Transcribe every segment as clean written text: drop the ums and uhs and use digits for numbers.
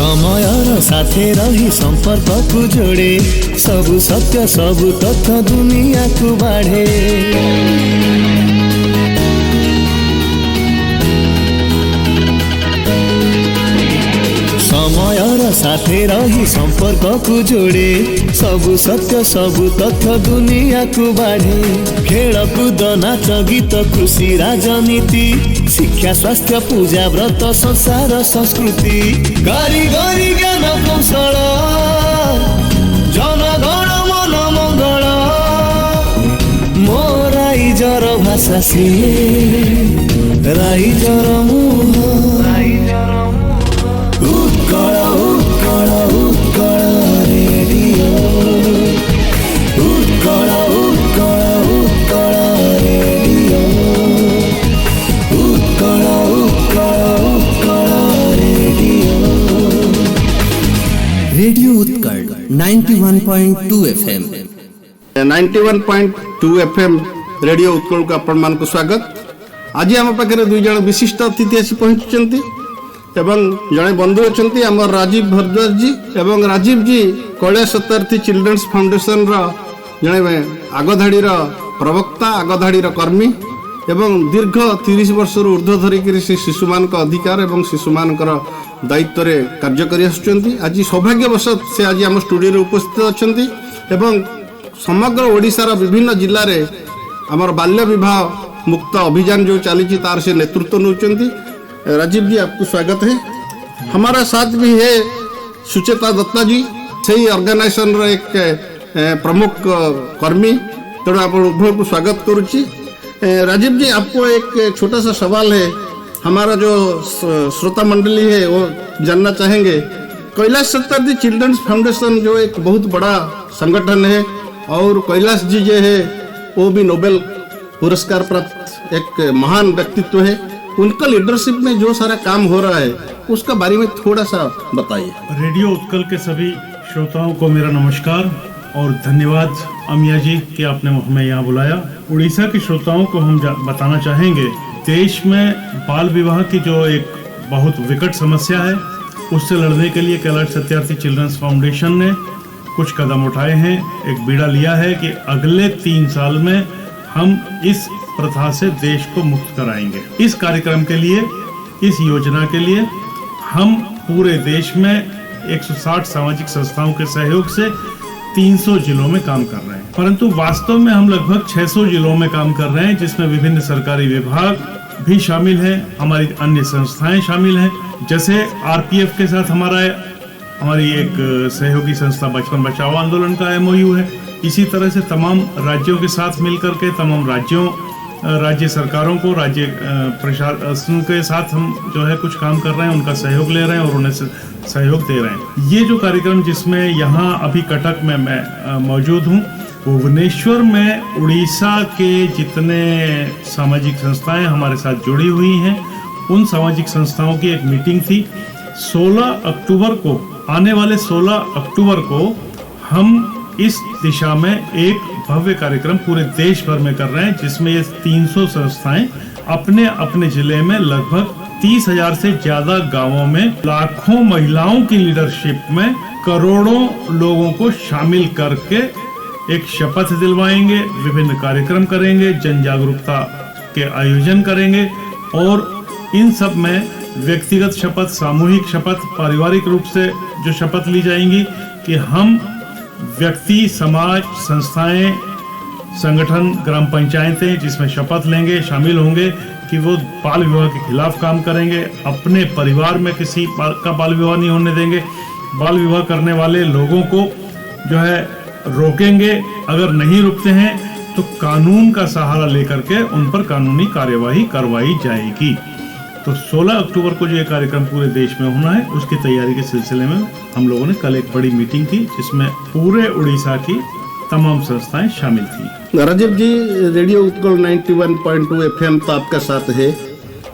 समयर साथे रही संपर्क को जोड़े सबु सत्य सबु तथ्य दुनिया को बाढ़े। समयर साथे रही संपर्क को जोड़े सबु सत्य सबु तथ्य दुनिया को बाढ़े। खेल कूद नाच गीत कृषि राजनीति शिक्षा स्वास्थ्य पूजा व्रत संसार संस्कृति कारीगरी ज्ञान कौशल जनगण मन मंगल मो राइजर भाषा से राइजर मुह Utkal Utkal Utkal radio Utkal Utkal Utkal radio Utkal Utkal Utkal radio Utkal 91.2 FM 91.2 FM radio Utkal को आपण मान को स्वागत। आज आम पाखे दुई जन विशिष्ट अतिथि आसी पहुंची एवं जड़े बंधु अच्छा आम राजीव भरद्वाज जी एवं राजीव जी कैलाश सत्यार्थी चिल्ड्रेन्स फाउंडेशन जड़े आगधाड़ी प्रवक्ता आगधाड़ी कर्मी एवं दीर्घ 30 वर्ष ऊर्ध्व धरिक शिशु मान अधिकार एवं शिशु मान दायित्व रे कार्य करि आसुचंती। आज सौभाग्यवश से आज आम स्टूडियो उपस्थित अच्छा एवं समग्र ओडिशार विभिन्न जिले में आमर बाल्य विवाह मुक्त अभियान जो चली तार से नेतृत्व नौकरी। राजीव जी आपको स्वागत है। हमारा साथ भी है सुचेता दत्ता जी सही ऑर्गेनाइजेशन रो एक प्रमुख कर्मी तेणु आप उभय को स्वागत करुच्ची। राजीव जी आपको एक छोटा सा सवाल है, हमारा जो श्रोता मंडली है वो जानना चाहेंगे कैलाश सत्यार्थी चिल्ड्रेन्स फाउंडेशन जो एक बहुत बड़ा संगठन है और कैलाश जी जो है वो भी नोबेल पुरस्कार प्राप्त एक महान व्यक्तित्व है, उनका लीडरशिप में जो सारा काम हो रहा है उसका बारे में थोड़ा सा बताइए। रेडियो उत्कल के सभी श्रोताओं को मेरा नमस्कार और धन्यवाद अमिया जी कि आपने हमें यहाँ बुलाया। उड़ीसा के श्रोताओं को हम बताना चाहेंगे देश में बाल विवाह की जो एक बहुत विकट समस्या है उससे लड़ने के लिए कैलाश सत्यार्थी चिल्ड्रंस फाउंडेशन ने कुछ कदम उठाए हैं। एक बीड़ा लिया है कि अगले 3 साल में हम इस प्रथा से देश को मुक्त कराएंगे। इस कार्यक्रम के लिए इस योजना के लिए हम पूरे देश में 160 सामाजिक संस्थाओं के सहयोग से 300 जिलों में काम कर रहे हैं, परंतु वास्तव में हम लगभग 600 जिलों में काम कर रहे हैं जिसमें विभिन्न सरकारी विभाग भी शामिल हैं, हमारी अन्य संस्थाएं शामिल हैं। जैसे आरपीएफ के साथ हमारी एक सहयोगी संस्था बचपन बचाओ आंदोलन का MOU है। इसी तरह से तमाम राज्यों के साथ मिलकर के तमाम राज्य सरकारों को राज्य प्रशासन के साथ हम जो है कुछ काम कर रहे हैं, उनका सहयोग ले रहे हैं और उन्हें सहयोग दे रहे हैं। ये जो कार्यक्रम जिसमें यहाँ अभी कटक में मैं मौजूद हूँ, भुवनेश्वर में उड़ीसा के जितने सामाजिक संस्थाएं हमारे साथ जुड़ी हुई हैं उन सामाजिक संस्थाओं की एक मीटिंग थी 16 अक्टूबर को। आने वाले 16 अक्टूबर को हम इस दिशा में एक भव्य कार्यक्रम पूरे देश भर में कर रहे हैं जिसमें ये 300 संस्थाएं अपने अपने जिले में लगभग 30,000 से ज्यादा गांवों में लाखों महिलाओं की लीडरशिप में करोड़ों लोगों को शामिल करके एक शपथ दिलवाएंगे, विभिन्न कार्यक्रम करेंगे, जन जागरूकता के आयोजन करेंगे और इन सब में व्यक्तिगत शपथ, सामूहिक शपथ, पारिवारिक रूप से जो शपथ ली जाएंगी कि हम व्यक्ति, समाज, संस्थाएं, संगठन, ग्राम पंचायतें जिसमें शपथ लेंगे, शामिल होंगे कि वो बाल विवाह के खिलाफ काम करेंगे, अपने परिवार में किसी का बाल विवाह नहीं होने देंगे, बाल विवाह करने वाले लोगों को जो है रोकेंगे, अगर नहीं रुकते हैं तो कानून का सहारा लेकर के उन पर कानूनी कार्यवाही करवाई जाएगी। तो 16 अक्टूबर को जो ये कार्यक्रम पूरे देश में होना है उसकी तैयारी के सिलसिले में हम लोगों ने कल एक बड़ी मीटिंग की जिसमें पूरे उड़ीसा की तमाम संस्थाएं शामिल थी। राजीव जी, रेडियो उत्कल 91.2 FM तो आपका साथ है।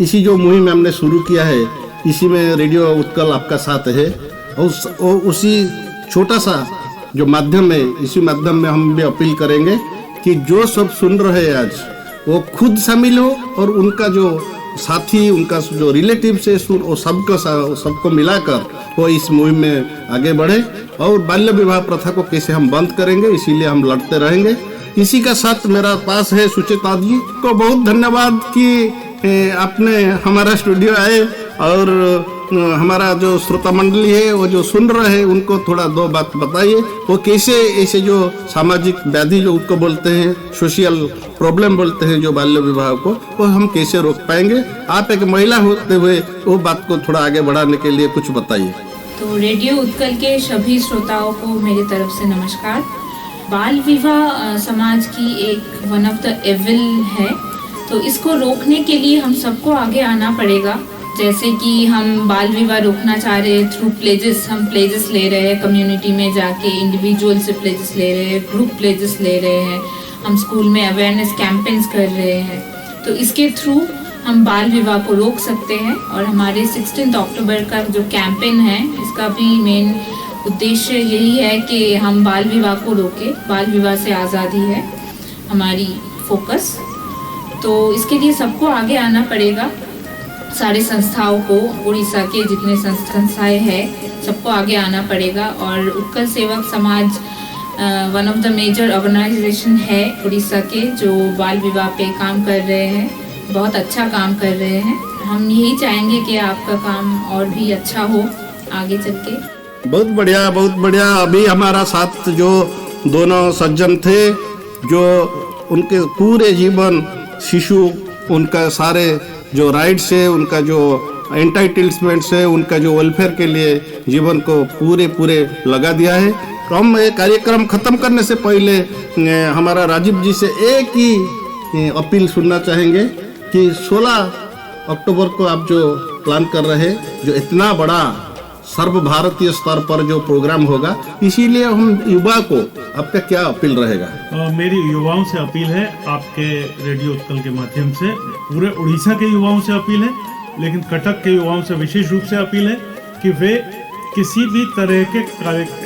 इसी जो मुहिम हमने शुरू किया है इसी में रेडियो उत्कल आपका साथ है और उसी छोटा सा जो माध्यम है इसी माध्यम में हम भी अपील करेंगे कि जो सब सुन रहे हैं आज वो खुद शामिल हो और उनका जो साथी, उनका जो रिलेटिव से सबको मिलाकर वो इस मुहिम में आगे बढ़े और बाल्य विवाह प्रथा को कैसे हम बंद करेंगे, इसीलिए हम लड़ते रहेंगे। इसी का साथ मेरा पास है सुचेता जी को बहुत धन्यवाद कि आपने हमारा स्टूडियो आए और हमारा जो श्रोता मंडली है वो जो सुन रहे हैं उनको थोड़ा दो बात बताइए, वो कैसे ऐसे जो सामाजिक व्याधि जो उसको बोलते हैं, सोशल प्रॉब्लम बोलते हैं जो बाल्य विवाह को, वो हम कैसे रोक पाएंगे। आप एक महिला होते हुए वो बात को थोड़ा आगे बढ़ाने के लिए कुछ बताइए। तो रेडियो उत्कल के सभी श्रोताओं को मेरी तरफ से नमस्कार। बाल विवाह समाज की एक वन ऑफ द एविल है, तो इसको रोकने के लिए हम सबको आगे आना पड़ेगा। जैसे कि हम बाल विवाह रोकना चाह रहे हैं थ्रू प्लेजेस, हम प्लेजेस ले रहे हैं कम्युनिटी में जाके, इंडिविजुअल से प्लेजेस ले रहे हैं, ग्रुप प्लेजेस ले रहे हैं, हम स्कूल में अवेयरनेस कैंपेन्स कर रहे हैं। तो इसके थ्रू हम बाल विवाह को रोक सकते हैं। और हमारे 16 अक्टूबर का जो कैंपेन है, इसका भी मेन उद्देश्य यही है कि हम बाल विवाह को रोकें। बाल विवाह से आज़ादी है हमारी फोकस। तो इसके लिए सबको आगे आना पड़ेगा, सारे संस्थाओं को, उड़ीसा के जितने संस्थाएं हैं सबको आगे आना पड़ेगा। और Utkal Sevak Samaj one of the major organization है उड़ीसा के, जो बाल विवाह पे काम कर रहे हैं, बहुत अच्छा काम कर रहे हैं। हम यही चाहेंगे कि आपका काम और भी अच्छा हो आगे चल के। बहुत बढ़िया, बहुत बढ़िया। अभी हमारा साथ जो दोनों सज्जन थे, जो उनके पूरे जीवन शिशु, उनका सारे जो राइट्स है, उनका जो एंटाइटलमेंट्स है, उनका जो वेलफेयर के लिए जीवन को पूरे लगा दिया है। तो हम ये कार्यक्रम खत्म करने से पहले हमारा राजीव जी से एक ही अपील सुनना चाहेंगे कि 16 अक्टूबर को आप जो प्लान कर रहे हैं, जो इतना बड़ा सर्वभारतीय स्तर पर जो प्रोग्राम होगा, इसीलिए हम युवा को आपका क्या अपील रहेगा? मेरी युवाओं से अपील है, आपके रेडियो उत्कल के माध्यम से पूरे उड़ीसा के युवाओं से अपील है, लेकिन कटक के युवाओं से विशेष रूप से अपील है कि वे किसी भी तरह के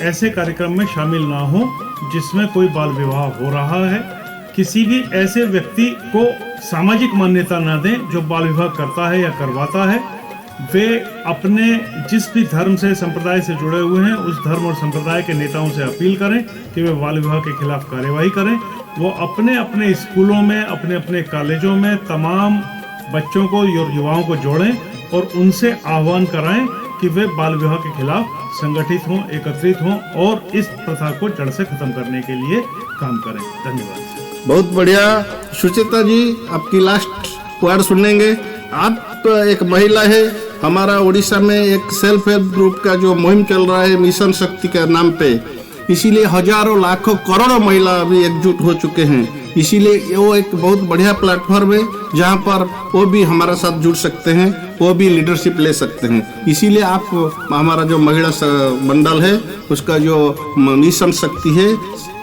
ऐसे कार्यक्रम में शामिल ना हो जिसमें कोई बाल विवाह हो रहा है। किसी भी ऐसे व्यक्ति को सामाजिक मान्यता न दें जो बाल विवाह करता है या करवाता है। वे अपने जिस भी धर्म से, संप्रदाय से जुड़े हुए हैं, उस धर्म और संप्रदाय के नेताओं से अपील करें कि वे बाल विवाह के खिलाफ कार्यवाही करें। वो अपने अपने स्कूलों में, अपने अपने कॉलेजों में तमाम बच्चों को, युवाओं को जोड़ें और उनसे आह्वान कराएं कि वे बाल विवाह के खिलाफ संगठित हों, एकत्रित हों और इस प्रथा को जड़ से खत्म करने के लिए काम करें। धन्यवाद। बहुत बढ़िया। सुचेता जी, आपकी लास्ट वर्ड सुनेंगे। आप एक महिला है, हमारा उड़ीसा में एक सेल्फ हेल्प ग्रुप का जो मुहिम चल रहा है मिशन शक्ति के नाम पे, इसीलिए हजारों लाखों करोड़ों महिला अभी एकजुट हो चुके हैं। इसीलिए वो एक बहुत बढ़िया प्लेटफॉर्म है जहाँ पर वो भी हमारा साथ जुड़ सकते हैं, वो भी लीडरशिप ले सकते हैं। इसीलिए आप हमारा जो महिला मंडल है उसका जो मिशन शक्ति है,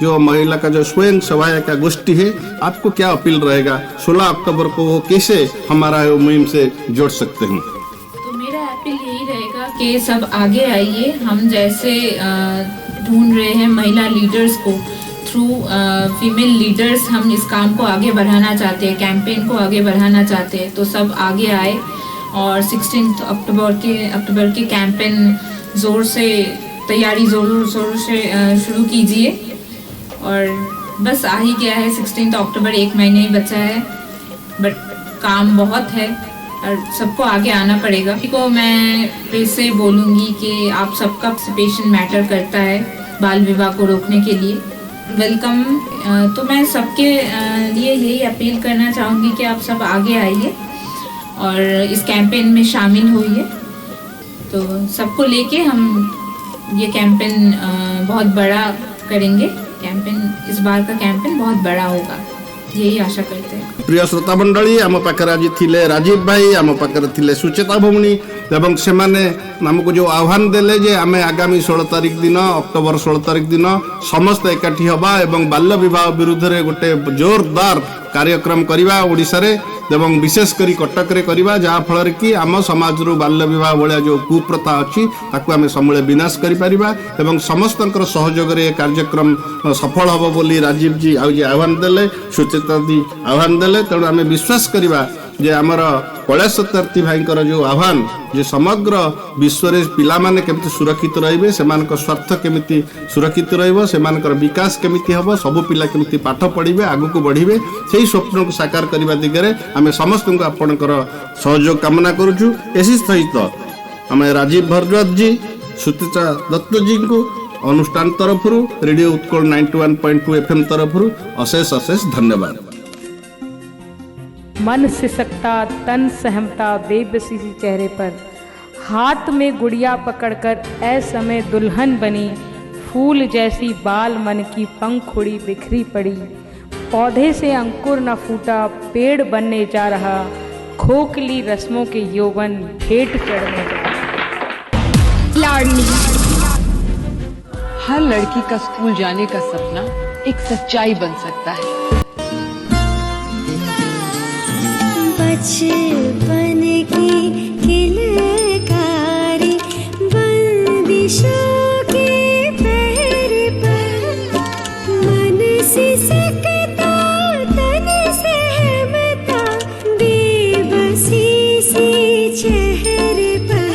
जो महिला का जो स्वयं सहायता गोष्ठी है, आपको क्या अपील रहेगा 16 अक्टूबर को वो कैसे हमारा मुहिम से जोड़ सकते हैं? तो मेरा अपील यही रहेगा कि सब आगे आइए। हम जैसे ढूंढ रहे हैं महिला लीडर्स को, थ्रू फीमेल लीडर्स हम इस काम को आगे बढ़ाना चाहते हैं, कैंपेन को आगे बढ़ाना चाहते हैं। तो सब आगे आए और 16 अक्टूबर के कैंपेन जोर से तैयारी जोर से शुरू कीजिए। और बस आ ही गया है 16 अक्टूबर, 1 महीने ही बचा है, बट काम बहुत है और सबको आगे आना पड़ेगा। को मैं फिर से बोलूँगी कि आप सबका पार्टिसिपेशन मैटर करता है बाल विवाह को रोकने के लिए। वेलकम। तो मैं सबके लिए यही अपील करना चाहूँगी कि आप सब आगे आइए और इस कैंपेन में शामिल होइए। तो सबको लेके हम ये कैंपेन बहुत बड़ा करेंगे। कैंपेन, इस बार का कैंपेन बहुत बड़ा होगा, यही आशा करते हैं। प्रिय श्रोता मंडली, आम पाखे आज थिले राजीव भाई, आम पाखे थिले सुचेता भौणी एवं सेमाने हमको जो आह्वान देले जे आमे आगामी 16 तारिख दिन, अक्टोबर 16 तारिख दिन समस्त एकाठी हवा एवं बाल्य विवाह विरुद्ध रे गोटे जोरदार कार्यक्रम करिबा ओडिसा रे एवं विशेष करी कटक रे करिबा, जहाँ फल कि आम समाज रु बाल्य विवाह भाया जो कुप्रथा अच्छी ताकू आमे समूले विनाश करि परिबा एवं समस्तंकर सहयोग रे कार्यक्रम सफल हबो बोली राजीव जी आउ जे आह्वान देले, सुचेता जी आह्वान देले। तेणु आमे विश्वास करिबा जे आमर कैलाश सत्यार्थी भाईଙ୍କର जो आह्वान जे समग्र विश्व रे पिला माने केमिति सुरक्षित रहिबे, सेमानक स्वार्थ केमिति सुरक्षित रहइबो, सेमानकर विकास केमिति हबो, सब पिला केमिति पाठ पढ़िबे, आगु को बढ़िबे, सेही स्वप्न को साकार करबा दिगरे आमे समस्त को आपनकर सहयोग कामना करूछु। एसी सहित आमे राजीव भारद्वाज जी, सुचित्रा दत्त जी को अनुष्ठान तरफ रेडियो उत्कल 91.2 FM तरफ अशेष अशेष धन्यवाद। मन सिसकता तन सहमता बेबसी सी चेहरे पर, हाथ में गुड़िया पकड़कर असमय दुल्हन बनी, फूल जैसी बाल मन की पंखुड़ी बिखरी पड़ी, पौधे से अंकुर न फूटा पेड़ बनने जा रहा, खोखली रस्मों के यौवन भेंट चढ़ने जा रहा। लाडली हर लड़की का स्कूल जाने का सपना एक सच्चाई बन सकता है। बचपन की किलकारी बंदिशों के पैर पर, मन सिसकता तन सहमता बेबसी सी चेहरे पर,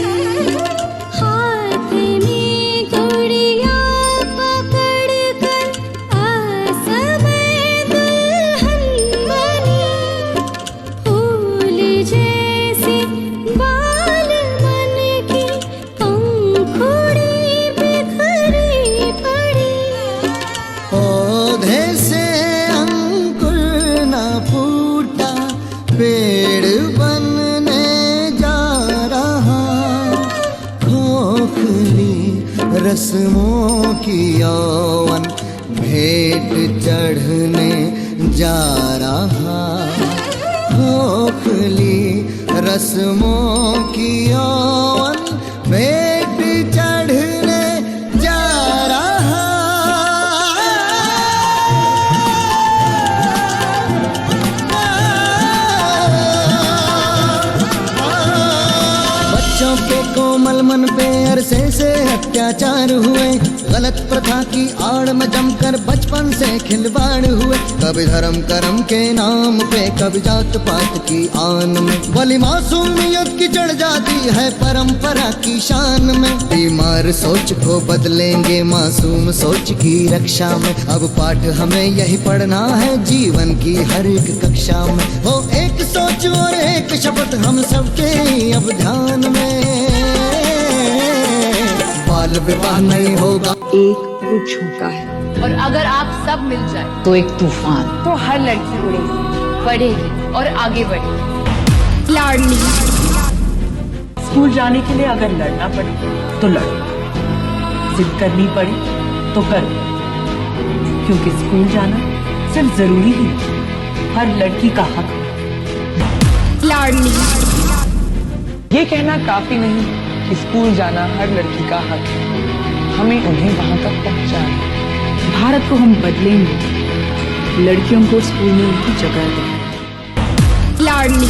हाथ में गुड़िया पकड़कर असमय दुल्हन बनी, फूल जैसे बाल मन की पंखुड़ी बिखरी पड़ी, पौधे से अंकुर न फूटा पेड़ बनने जा रहा, खोखली रस्मों की यौवन भेंट चढ़ने जा रहा, खोखली रस्मों की यौवन भेंट चढ़ने जा रहा। बच्चों के कोमल मन पे अरसे से अत्याचार हुए, गलत प्रथा की आड़ में जमकर बचपन से खिलवाड़ हुए, कभी धर्म कर्म के नाम पे, कभी जात पात की आन में, बलि मासूमियत की चढ़ जाती है परंपरा की शान में, बीमार सोच को बदलेंगे मासूम सोच की रक्षा में, अब पाठ हमें यही पढ़ना है जीवन की हर एक कक्षा में, हो एक सोच और एक शपथ हम सबके अब ध्यान में, बाल विवाह नहीं होगा। एक वो झोंका है और अगर आप सब मिल जाए तो एक तूफान, तो हर लड़की उड़ेगी, पढ़ेगी और आगे बढ़ेगी। लाडली स्कूल जाने के लिए अगर लड़ना पड़े तो लड़ो, जिद करनी पड़े तो करो, क्योंकि स्कूल जाना सिर्फ जरूरी ही नहीं, हर लड़की का हक है। लाडली ये कहना काफी नहीं कि स्कूल जाना हर लड़की का हक है, हमें उन्हें वहां तक पहुंचाना। भारत को हम बदलेंगे, लड़कियों को स्कूल में उनकी जगह दें। लाडली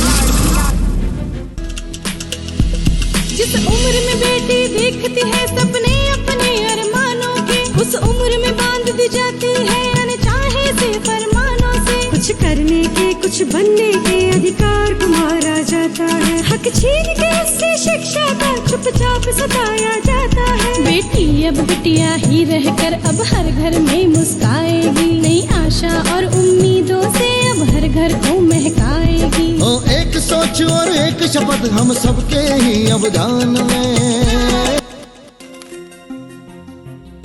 जिस उम्र में बेटी देखती है सपने अपने अरमानों के, उस उम्र में बांध दी जाती है अनचाहे से फरमानों से, कुछ करने के कुछ बनने के अधिकार को मारा जाता है, हक छीन के उससे शिक्षा का चुपचाप सताया जाता है, बेटी अब बिटिया ही रहकर अब हर घर में मुस्काएगी, नई आशा और उम्मीदों से अब हर घर को महकाएगी, ओ एक सोच और एक शपथ हम सबके ही अवधान में,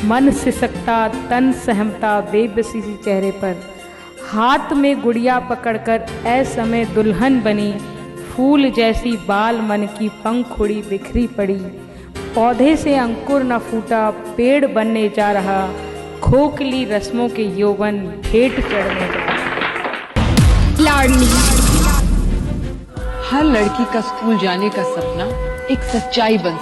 मन सिसकता तन सहमता बेबसी सी चेहरे पर, हाथ में गुड़िया पकड़कर असमय दुल्हन बनी, फूल जैसी बाल मन की पंखुड़ी बिखरी पड़ी, पौधे से अंकुर न फूटा पेड़ बनने जा रहा, खोखली रस्मों के यौवन भेंट चढ़ने जा रहा। लाडली हर लड़की का स्कूल जाने का सपना एक सच्चाई बन